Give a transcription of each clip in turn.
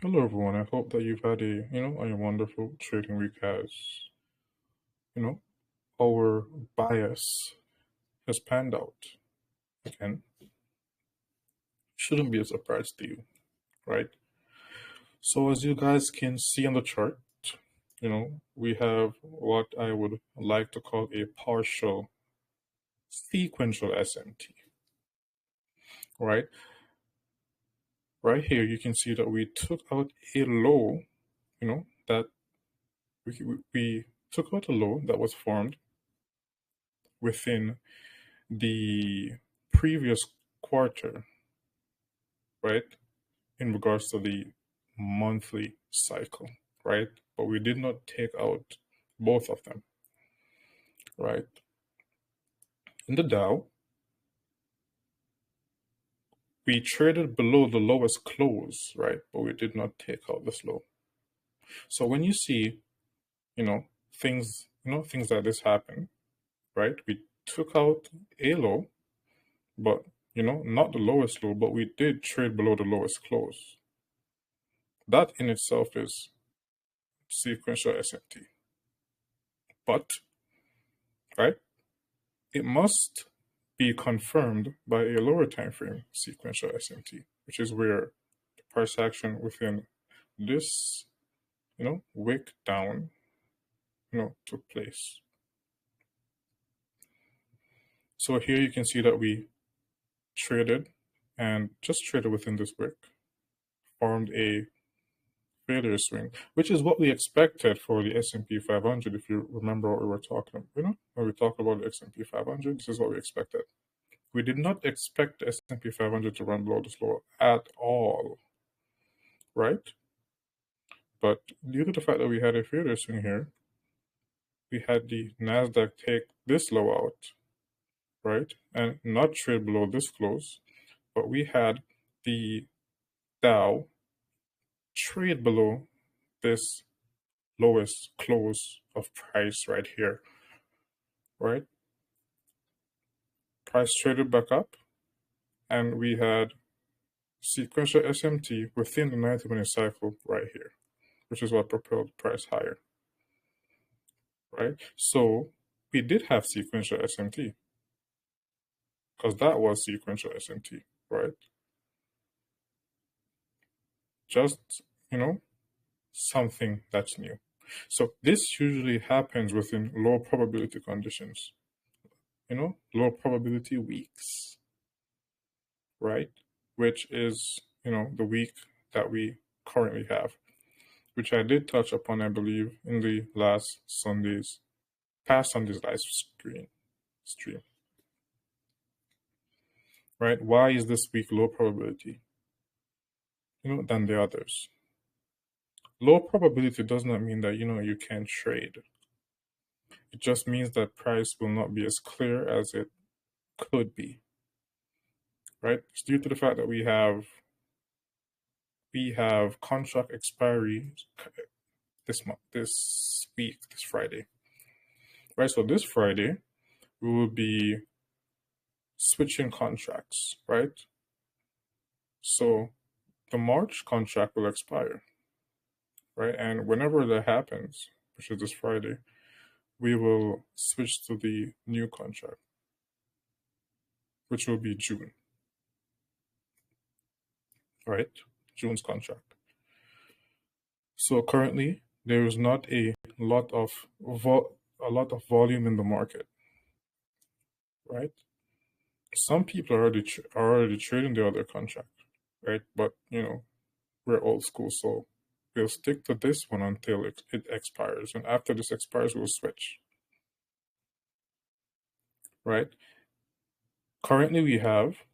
Hello everyone. I hope that you've had a wonderful trading week as, you know, our bias has panned out. Again, shouldn't be a surprise to you, right? So as you guys can see on the chart, we have what I would like to call a partial sequential SMT, right? Right here, you can see that we took out a low, that we took out a low that was formed within the previous quarter, right? In regards to the monthly cycle, right? But we did not take out both of them, right? In the Dow, we traded below the lowest close, right? But we did not take out this low. So when you see, things like this happen, right? We took out a low, but not the lowest low, but we did trade below the lowest close. That in itself is sequential SMT. But, right, it must be confirmed by a lower time frame sequential SMT, which is where the price action within this, wick down, took place. So here you can see that we traded and just traded within this wick, formed a failure swing, which is what we expected for the S&P 500. If you remember what we were talking about, when we talked about the S&P 500, this is what we expected. We did not expect the S&P 500 to run below this low at all, right? But due to the fact that we had a failure swing here, we had the Nasdaq take this low out, right, and not trade below this close, but we had the Dow trade below this lowest close of price right here, right? Price traded back up, and we had sequential SMT within the 90-minute cycle right here, which is what propelled the price higher, right? So we did have sequential SMT because that was sequential SMT, right? Just, something that's new. So this usually happens within low probability conditions, low probability weeks, right? Which is, the week that we currently have, which I did touch upon, I believe, in the past Sunday's live stream, right? Why is this week low probability, than the others? Low probability does not mean that, you can't trade. It just means that price will not be as clear as it could be, right? It's due to the fact that we have contract expiry this week, this Friday, right? So this Friday, we will be switching contracts, right? So the March contract will expire, right? And whenever that happens, which is this Friday, we will switch to the new contract, which will be June, right? June's contract. So currently, there is not a lot of volume in the market, right? Some people are already trading the other contract, right? But we're old school, so we'll stick to this one until it expires, and after this expires, we'll switch, right? Currently, we have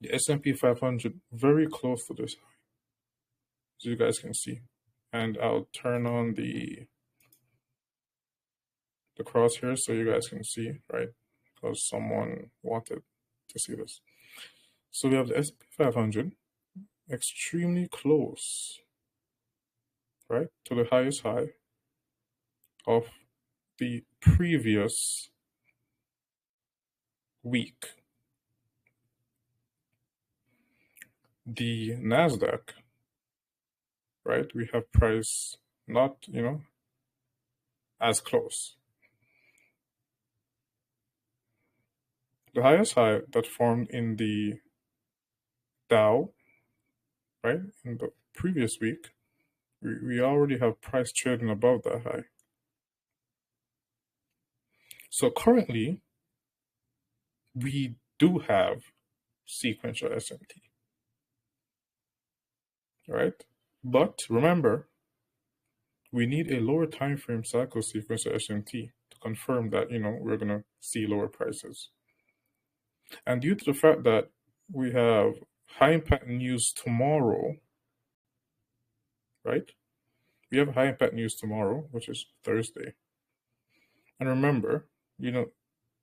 the S&P 500 very close to this, as you guys can see, and I'll turn on the crosshair so you guys can see, right? Because someone wanted to see this. So we have the S&P 500 extremely close, right, to the highest high of the previous week. The Nasdaq right? We have price not, as close. The highest high that formed in the Dow, right, in the previous week, we already have price trading above that high. So currently, we do have sequential SMT, right? But remember, we need a lower time frame cycle sequential SMT to confirm that, we're going to see lower prices. And due to the fact that we have high impact news tomorrow, right? We have high impact news tomorrow, which is Thursday. And remember,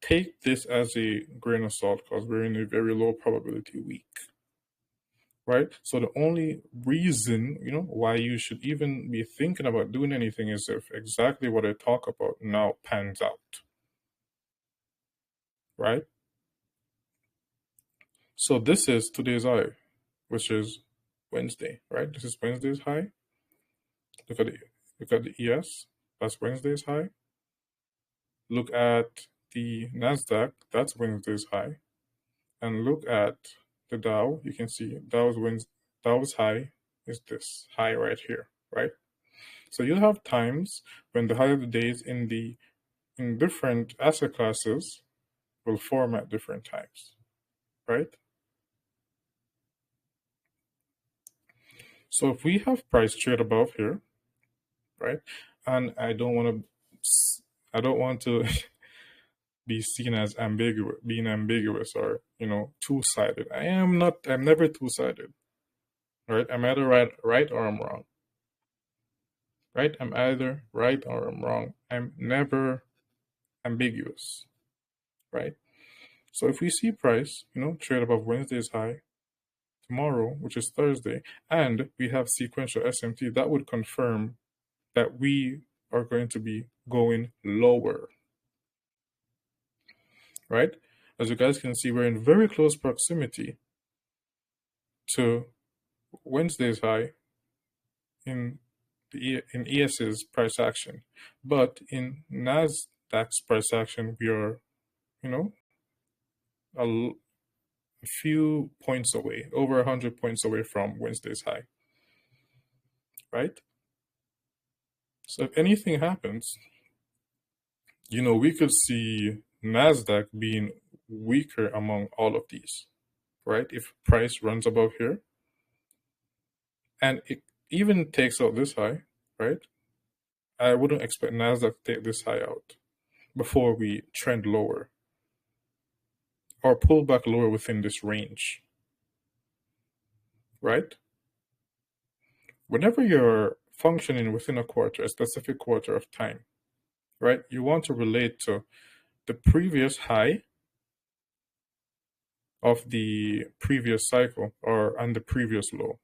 take this as a grain of salt because we're in a very low probability week, right? So the only reason, why you should even be thinking about doing anything is if exactly what I talk about now pans out, right? So this is today's high, which is Wednesday, right? This is Wednesday's high. Look at the ES, that's Wednesday's high. Look at the NASDAQ, that's Wednesday's high. And look at the Dow, you can see Dow's high is this high right here, right? So you'll have times when the high of the days in different asset classes will form at different times, right? So if we have price trade above here, right? And I don't want to be seen as being ambiguous or, two-sided. I'm never two-sided, right? I'm either right or I'm wrong, right? I'm either right or I'm wrong. I'm never ambiguous, right? So if we see price, trade above Wednesday's high tomorrow, which is Thursday, and we have sequential SMT, that would confirm that we are going to be going lower, right? As you guys can see, we're in very close proximity to Wednesday's high in ES's price action, but in Nasdaq's price action, we are, a few points away, over 100 points away from Wednesday's high, right? So if anything happens, we could see Nasdaq being weaker among all of these, right? If price runs above here, and it even takes out this high, right? I wouldn't expect Nasdaq to take this high out before we trend lower or pull back lower within this range, right? Whenever you're functioning within a quarter, a specific quarter of time, right, you want to relate to the previous high of the previous cycle and the previous low,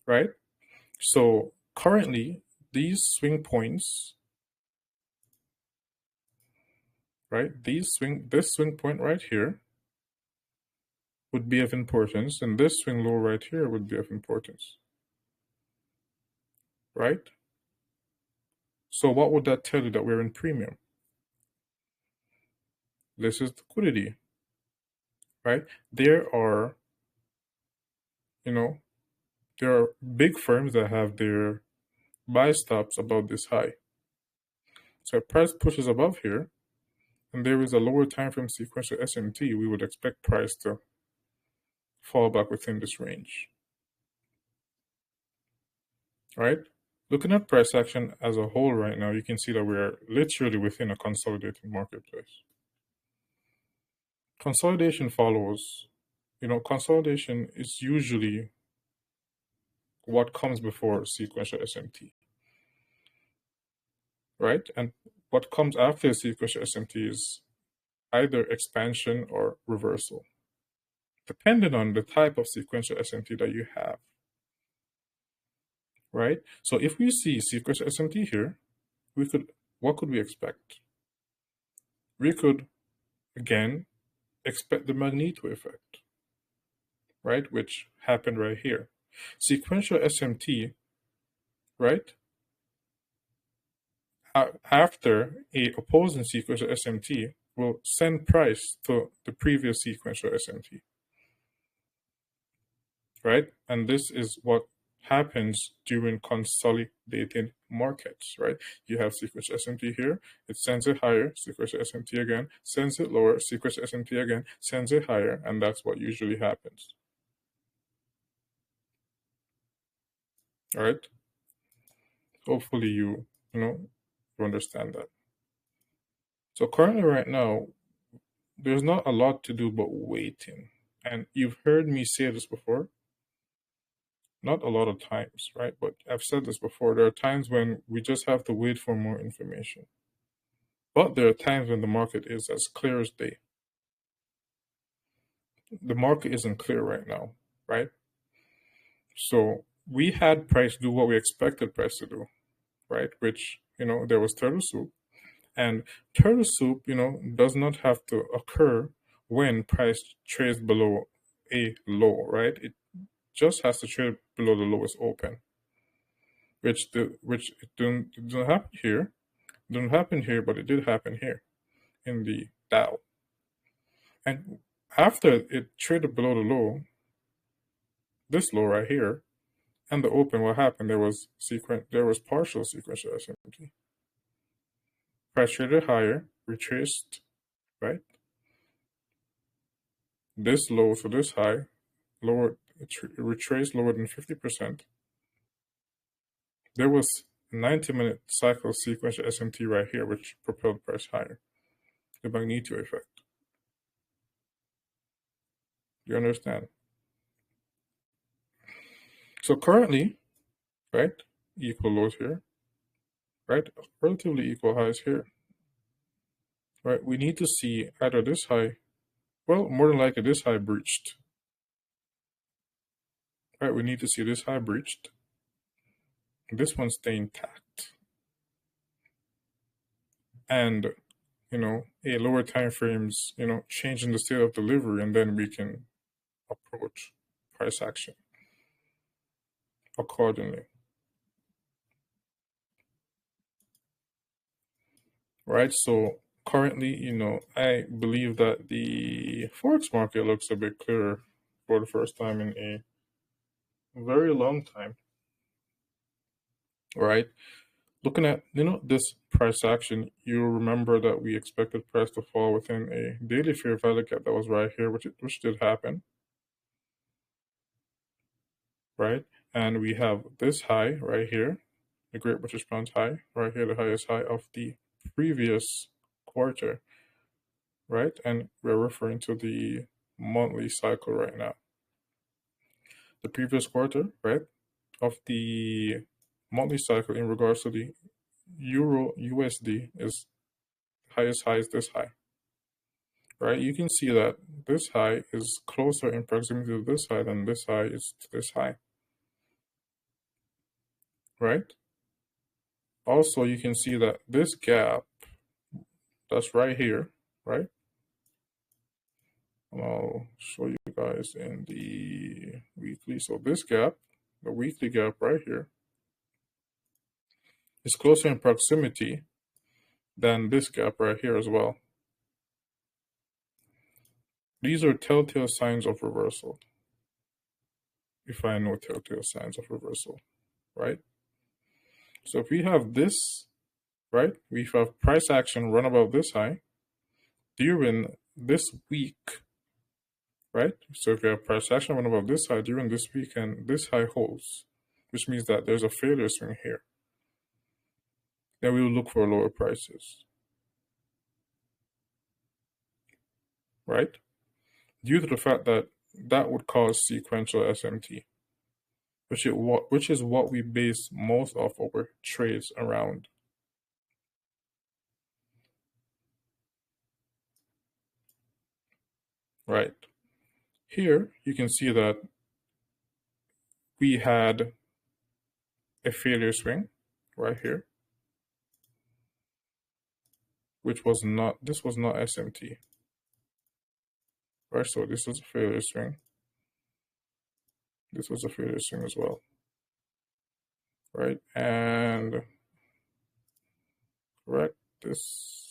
right? So currently, these swing points, right, this swing point right here would be of importance, and this swing low right here would be of importance, right? So what would that tell you? That we're in premium. This is liquidity, right? There are big firms that have their buy stops above this high. So if price pushes above here, and there is a lower time frame sequential SMT, we would expect price to fall back within this range, right? Looking at price action as a whole right now, you can see that we're literally within a consolidating marketplace. Consolidation follows, consolidation is usually what comes before sequential SMT, right? And what comes after sequential SMT is either expansion or reversal, depending on the type of sequential SMT that you have, right? So if we see sequential SMT here, what could we expect? We could, again, expect the Magneto effect, right? Which happened right here. Sequential SMT right? After a opposing sequential SMT will send price to the previous sequential SMT, right? And this is what happens during consolidated markets, right? You have sequential SMT here, it sends it higher, sequential SMT again, sends it lower, sequential SMT again, sends it higher, and that's what usually happens. All right? Hopefully you understand that. So currently right now, there's not a lot to do but waiting. And you've heard me say this before, not a lot of times, right? But I've said this before. There are times when we just have to wait for more information. But there are times when the market is as clear as day. The market isn't clear right now, right? So we had price do what we expected price to do, right? Which, there was turtle soup. And turtle soup, does not have to occur when price trades below a low, right? It just has to trade below the lowest open, which it didn't happen here. It didn't happen here, but it did happen here in the Dow. And after it traded below the low, this low right here, and the open, what happened? There was partial sequential SMT. Price traded higher, retraced, right? This low to this high, lower, retraced lower than 50%. There was 90-minute cycle sequential SMT right here, which propelled price higher. The Magneto effect. You understand? So currently, right, equal lows here, right, relatively equal highs here, right? We need to see either this high, well, more than likely this high breached, right? We need to see this high breached, this one stay intact, and a lower time frames, changing the state of delivery, and then we can approach price action accordingly. Right, so currently, I believe that the Forex market looks a bit clearer for the first time in a very long time. Right, looking at this price action, you remember that we expected price to fall within a daily fair value gap that was right here, which did happen. Right, and we have this high right here, the Great British Pound high right here, the highest high of the previous quarter, right? And we're referring to the monthly cycle right now. The previous quarter, right, of the monthly cycle in regards to the Euro USD is highest high is this high, right? You can see that this high is closer in proximity to this high than this high is to this high, right? Also, you can see that this gap that's right here, right? I'll show you guys in the weekly. So this gap, the weekly gap right here, is closer in proximity than this gap right here as well. These are telltale signs of reversal. If I know telltale signs of reversal, right? So if we have this, right, we have price action run above this high during this week, right? So if we have price action run above this high during this week and this high holds, which means that there's a failure swing here, then we will look for lower prices, right? Due to the fact that that would cause sequential SMT, which is what we base most of our trades around. Right. Here, you can see that we had a failure swing right here, which was not, this was not SMT. Right, so this was a failure swing. This was a failure swing as well. right? And correct this.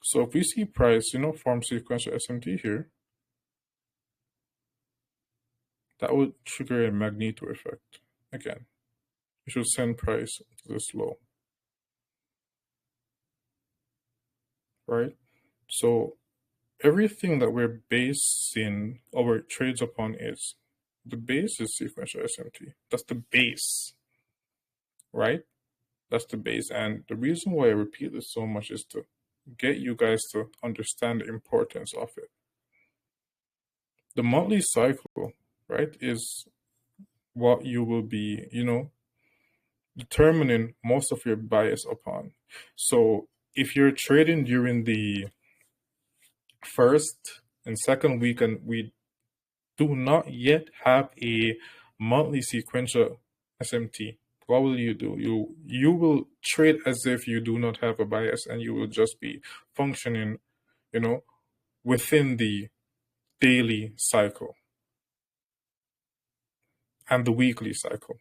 So if we see price, form sequential SMT here, that would trigger a magneto effect. Again, it should send price to this low, right? So everything that we're basing our trades upon is the base is sequential SMT. That's the base, right? That's the base. And the reason why I repeat this so much is to get you guys to understand the importance of it. The monthly cycle, right, is what you will be, determining most of your bias upon. So if you're trading during the first and second week and we do not yet have a monthly sequential SMT, what will you do? You will trade as if you do not have a bias and you will just be functioning, within the daily cycle and the weekly cycle,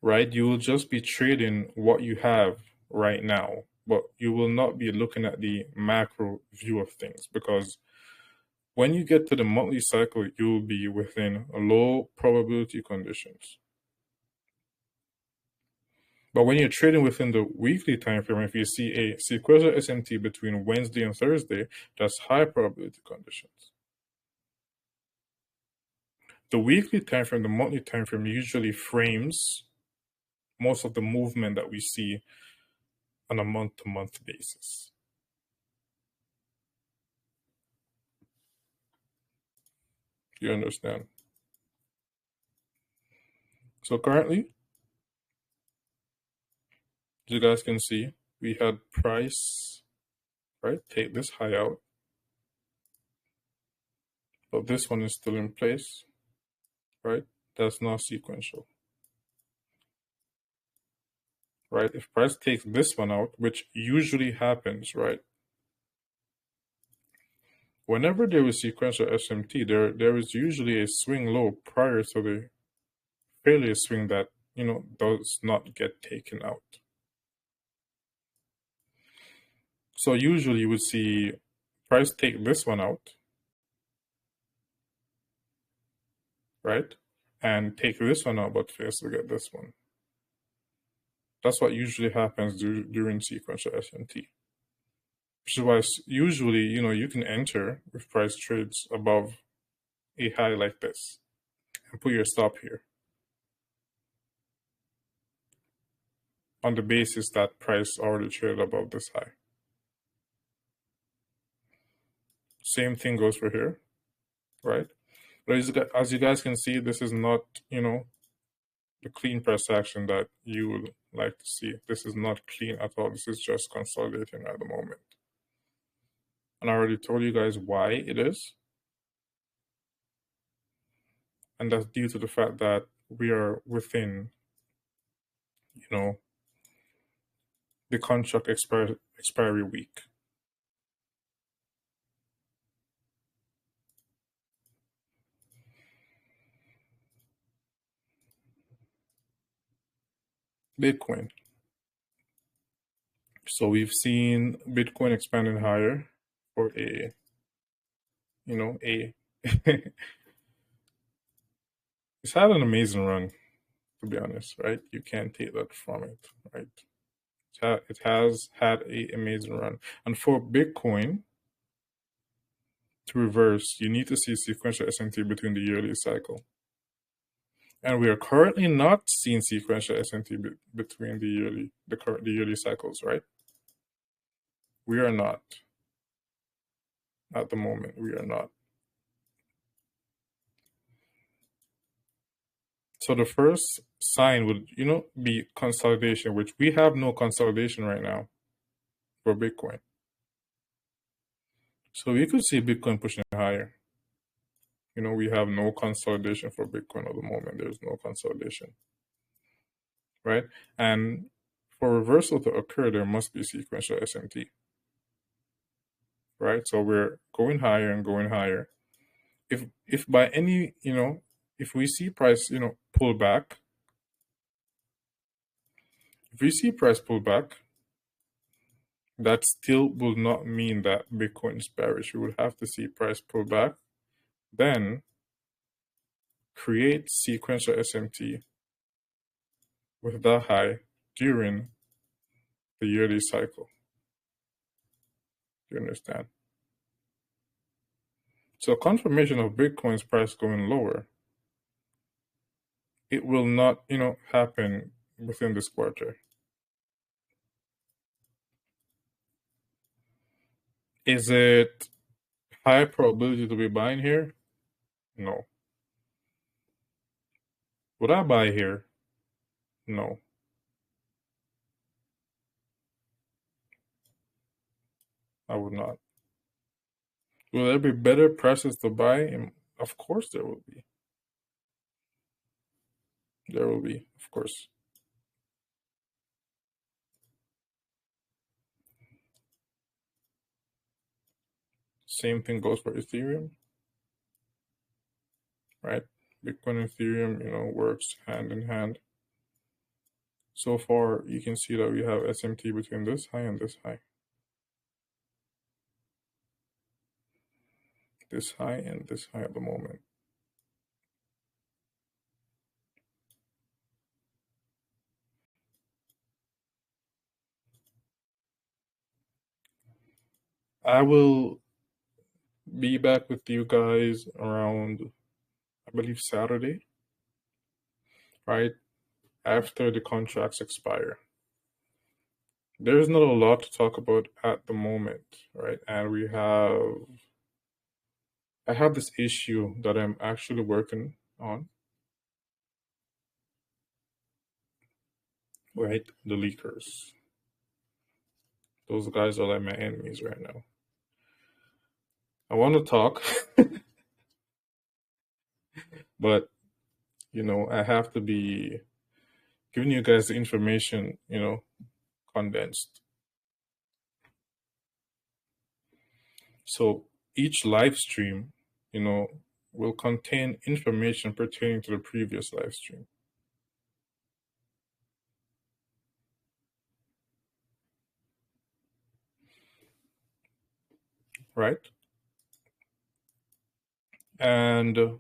right? You will just be trading what you have right now, but you will not be looking at the macro view of things, because when you get to the monthly cycle, you will be within low probability conditions. But when you're trading within the weekly time frame, if you see a sequential SMT between Wednesday and Thursday, that's high probability conditions. The weekly time frame, the monthly time frame usually frames most of the movement that we see on a month-to-month basis. Do you understand? So currently, as you guys can see, we had price, right, take this high out, but this one is still in place, right? That's not sequential, right? If price takes this one out, which usually happens, right? Whenever there is sequential SMT, there is usually a swing low prior to the failure swing that, does not get taken out. So usually you would see price take this one out, right? And take this one out, but fails to get this one. That's what usually happens during sequential SMT. Which is why usually, you can enter with price trades above a high like this and put your stop here on the basis that price already traded above this high. Same thing goes for here, right? But as you guys can see, this is not, the clean price action that you would like to see. This is not clean at all. This is just consolidating at the moment. And I already told you guys why it is. And that's due to the fact that we are within, the contract expiry week. Bitcoin. So we've seen Bitcoin expanding higher for a it's had an amazing run, to be honest, right? You can't take that from it, right? It has had an amazing run. And for Bitcoin to reverse, you need to see sequential SMT between the yearly cycle. And we are currently not seeing sequential SMT between the yearly cycles, right? We are not. At the moment, we are not. So the first sign would, be consolidation, which we have no consolidation right now for Bitcoin. So we could see Bitcoin pushing higher. We have no consolidation for Bitcoin at the moment. There's no consolidation. right? And for reversal to occur, there must be sequential SMT, right? So we're going higher and going higher. If by any, if we see price, pull back, if we see price pull back, that still will not mean that Bitcoin is bearish. We would have to see price pull back, then create sequential SMT with that high during the yearly cycle. Do you understand? So confirmation of Bitcoin's price going lower, it will not, happen within this quarter. Is it high probability to be buying here? No. Would I buy here? No. I would not. Will there be better prices to buy? Of course there will be. There will be, of course. Same thing goes for Ethereum, right? Bitcoin and Ethereum, works hand in hand. So far, you can see that we have SMT between this high and this high. This high and this high at the moment. I will be back with you guys around, I believe, Saturday, right? After the contracts expire. There's not a lot to talk about at the moment, right? And I have this issue that I'm actually working on, right? The leakers. Those guys are like my enemies right now. I want to talk, but I have to be giving you guys the information, condensed. So each live stream, will contain information pertaining to the previous live stream. Right? And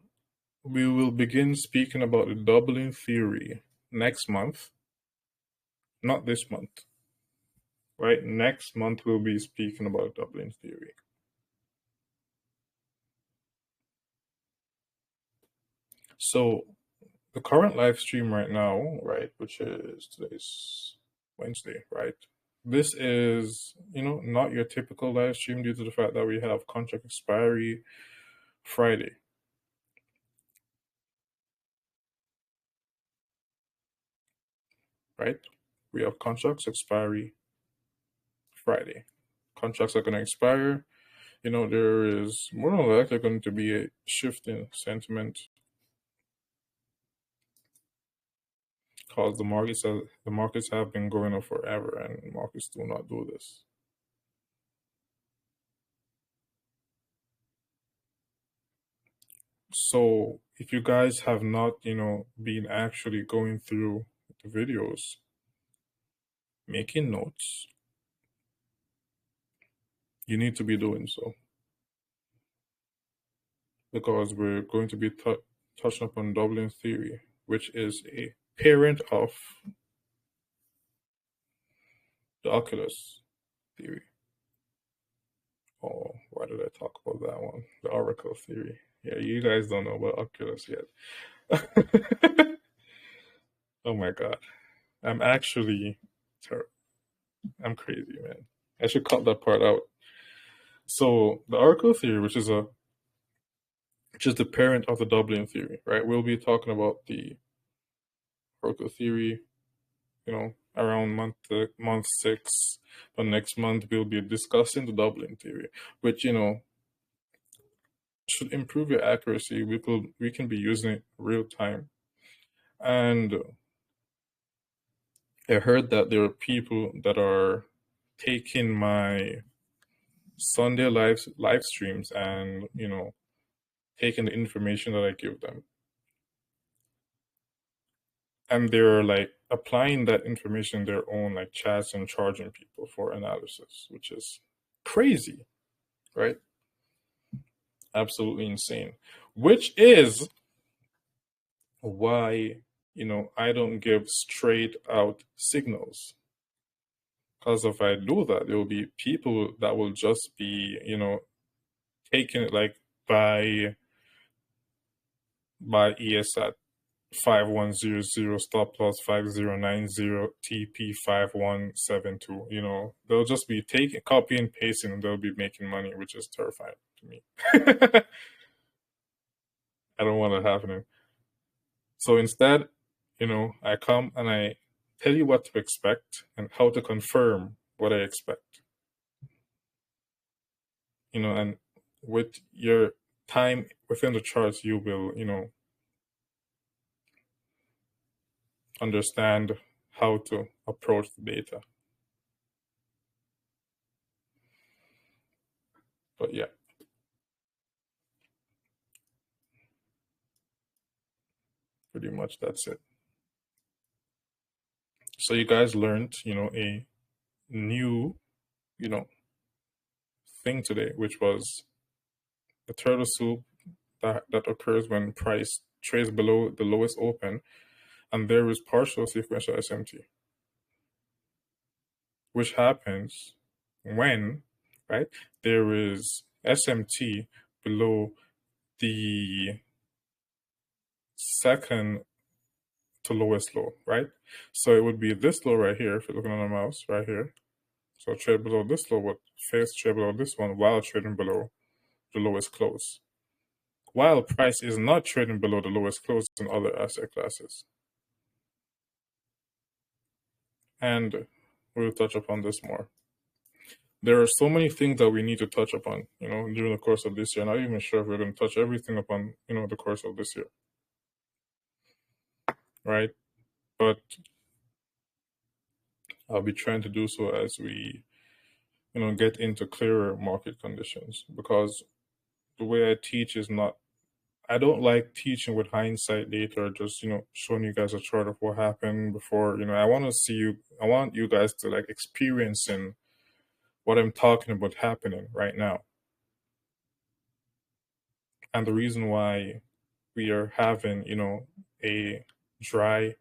we will begin speaking about the doubling theory next month. Not this month. Right? Next month we'll be speaking about doubling theory. So the current live stream right now, right, which is today's Wednesday, right? This is, not your typical live stream due to the fact that we have contract expiry Friday. Right? We have contracts expiry Friday. Contracts are going to expire. There is more than likely going to be a shift in sentiment because the markets have been going up forever, and markets do not do this. So if you guys have not, been actually going through the videos, making notes, you need to be doing so, because we're going to be touching upon doubling theory, which is a parent of the Oculus theory. Oh, why did I talk about that one? The Oracle theory. Yeah, you guys don't know about Oculus yet. Oh my god. I'm actually I'm crazy, man. I should cut that part out. So the Oracle theory, which is the parent of the doubling theory, right? We'll be talking about the Oracle theory, around month 6. But next month we'll be discussing the doubling theory, which should improve your accuracy. We can be using it real time, and I heard that there are people that are taking my Sunday live streams and, taking the information that I give them, and they're like applying that information in their own like chats and charging people for analysis, which is crazy, right? Absolutely insane. Which is why, I don't give straight out signals. Because if I do that, there will be people that will just be, taking it like by ES at 5100, stop loss 5090, TP 5172. They'll just be taking, copy and pasting, and they'll be making money, which is terrifying to me. I don't want that happening. So instead, I come and I tell you what to expect and how to confirm what I expect. And with your time within the charts, you will, understand how to approach the data. But yeah. Pretty much that's it. So you guys learned, a new, thing today, which was the turtle soup that occurs when price trades below the lowest open, and there is partial sequential SMT, which happens when, right, there is SMT below the second to lowest low, right? So it would be this low right here, if you're looking on the mouse, right here. So trade below this low would face trade below this one while trading below the lowest close, while price is not trading below the lowest close in other asset classes. And we'll touch upon this more. There are so many things that we need to touch upon, during the course of this year. Not even sure if we're going to touch everything upon, the course of this year. Right? But I'll be trying to do so as we, get into clearer market conditions, because the way I teach is not, I don't like teaching with hindsight data or just, showing you guys a chart of what happened before. I want you guys to like experiencing what I'm talking about happening right now. And the reason why we are having, a dry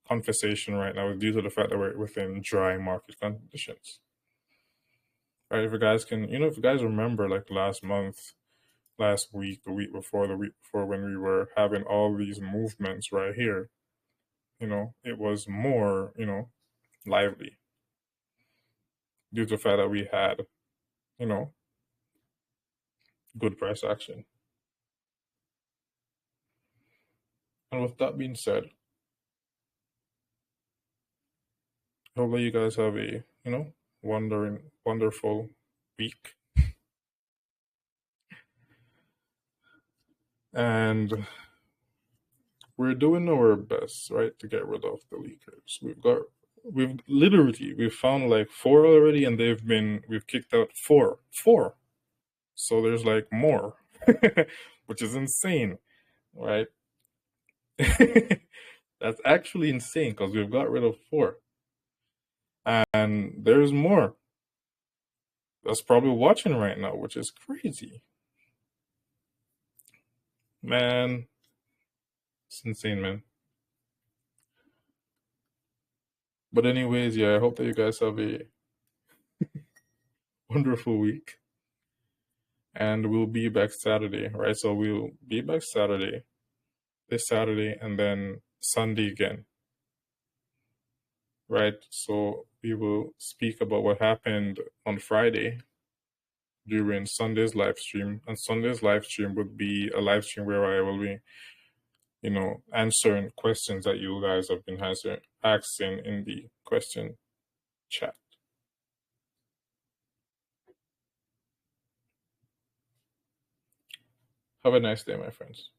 conversation right now is due to the fact that we're within dry market conditions. Right? If you guys remember like last month, last week, the week before, when we were having all these movements right here, it was more, lively due to the fact that we had, good price action. And with that being said, hopefully you guys have a, wonderful week. And we're doing our best, right, to get rid of the leakers. We've found like 4 already, and we've kicked out 4. So there's like more, which is insane, right? That's actually insane because we've got rid of 4. And there's more that's probably watching right now, which is crazy. Man, it's insane, man. But anyways, yeah, I hope that you guys have a wonderful week. And we'll be back Saturday, right? So we'll be back this Saturday, and then Sunday again, right? So we will speak about what happened on Friday during Sunday's live stream. And Sunday's live stream would be a live stream where I will be, answering questions that you guys have been asking in the question chat. Have a nice day, my friends.